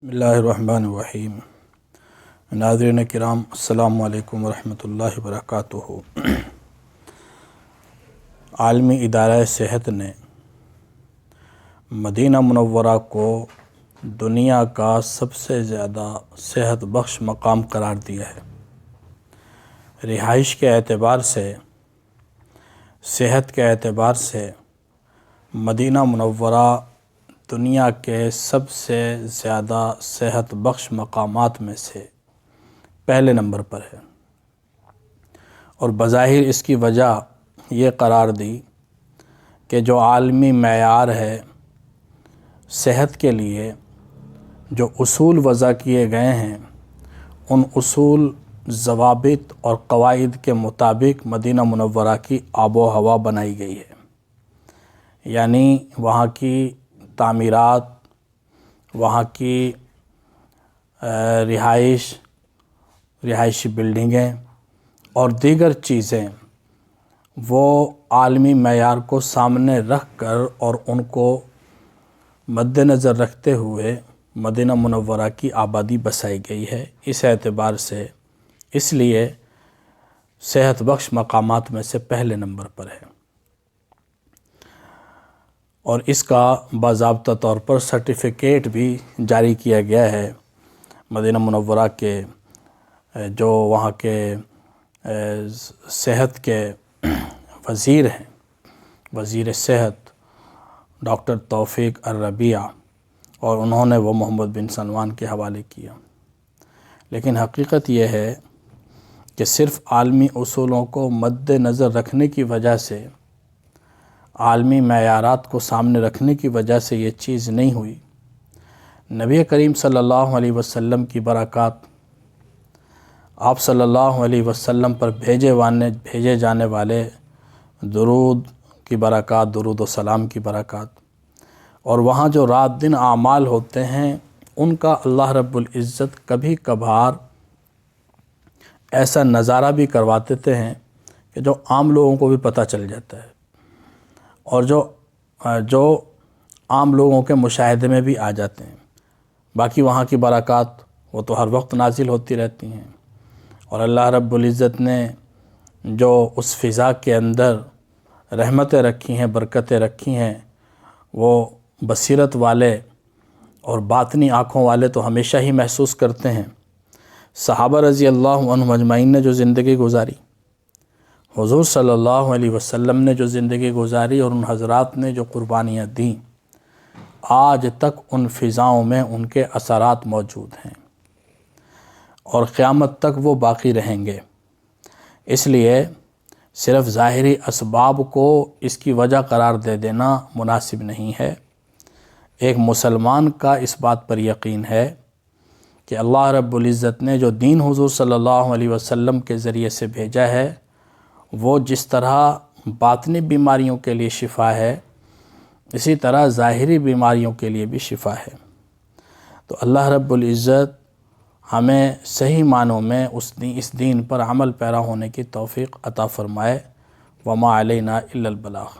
بسم اللہ الرحمن الرحیم۔ ناظرین کرام، السلام علیکم ورحمۃ اللہ وبرکاتہ۔ عالمی ادارہ صحت نے مدینہ منورہ کو دنیا کا سب سے زیادہ صحت بخش مقام قرار دیا ہے۔ رہائش کے اعتبار سے، صحت کے اعتبار سے مدینہ منورہ دنیا کے سب سے زیادہ صحت بخش مقامات میں سے پہلے نمبر پر ہے، اور بظاہر اس کی وجہ یہ قرار دی کہ جو عالمی معیار ہے صحت کے لیے، جو اصول وضع کیے گئے ہیں، ان اصول، ضوابط اور قواعد کے مطابق مدینہ منورہ کی آب و ہوا بنائی گئی ہے۔ یعنی وہاں کی تعمیرات، وہاں کی رہائشی بلڈنگیں اور دیگر چیزیں وہ عالمی معیار کو سامنے رکھ کر اور ان کو مد نظر رکھتے ہوئے مدینہ منورہ کی آبادی بسائی گئی ہے۔ اس اعتبار سے اس لیے صحت بخش مقامات میں سے پہلے نمبر پر ہے، اور اس کا باضابطہ طور پر سرٹیفکیٹ بھی جاری کیا گیا ہے۔ مدینہ منورہ کے جو وہاں کے صحت کے وزیر ہیں، وزیر صحت ڈاکٹر توفیق الربیع، اور انہوں نے وہ محمد بن سلمان کے حوالے کیا۔ لیکن حقیقت یہ ہے کہ صرف عالمی اصولوں کو مد نظر رکھنے کی وجہ سے، عالمی معیارات کو سامنے رکھنے کی وجہ سے یہ چیز نہیں ہوئی۔ نبی کریم صلی اللہ علیہ وسلم کی برکات، آپ صلی اللہ علیہ وسلم پر بھیجے جانے والے درود کی برکات، درود و سلام کی برکات، اور وہاں جو رات دن اعمال ہوتے ہیں ان کا اللہ رب العزت کبھی کبھار ایسا نظارہ بھی کرواتے ہیں کہ جو عام لوگوں کو بھی پتہ چل جاتا ہے، اور جو عام لوگوں کے مشاہدے میں بھی آ جاتے ہیں۔ باقی وہاں کی برکات وہ تو ہر وقت نازل ہوتی رہتی ہیں، اور اللہ رب العزت نے جو اس فضا کے اندر رحمتیں رکھی ہیں، برکتیں رکھی ہیں، وہ بصیرت والے اور باطنی آنکھوں والے تو ہمیشہ ہی محسوس کرتے ہیں۔ صحابہ رضی اللہ عنہم اجمعین نے جو زندگی گزاری، حضور صلی اللہ علیہ وسلم نے جو زندگی گزاری، اور ان حضرات نے جو قربانیاں دیں، آج تک ان فضاؤں میں ان کے اثرات موجود ہیں، اور قیامت تک وہ باقی رہیں گے۔ اس لیے صرف ظاہری اسباب کو اس کی وجہ قرار دے دینا مناسب نہیں ہے۔ ایک مسلمان کا اس بات پر یقین ہے کہ اللہ رب العزت نے جو دین حضور صلی اللہ علیہ وسلم کے ذریعے سے بھیجا ہے، وہ جس طرح باطنی بیماریوں کے لیے شفا ہے، اسی طرح ظاہری بیماریوں کے لیے بھی شفا ہے۔ تو اللہ رب العزت ہمیں صحیح معنوں میں اس دین پر عمل پیرا ہونے کی توفیق عطا فرمائے۔ وما علینا الا البلاغ۔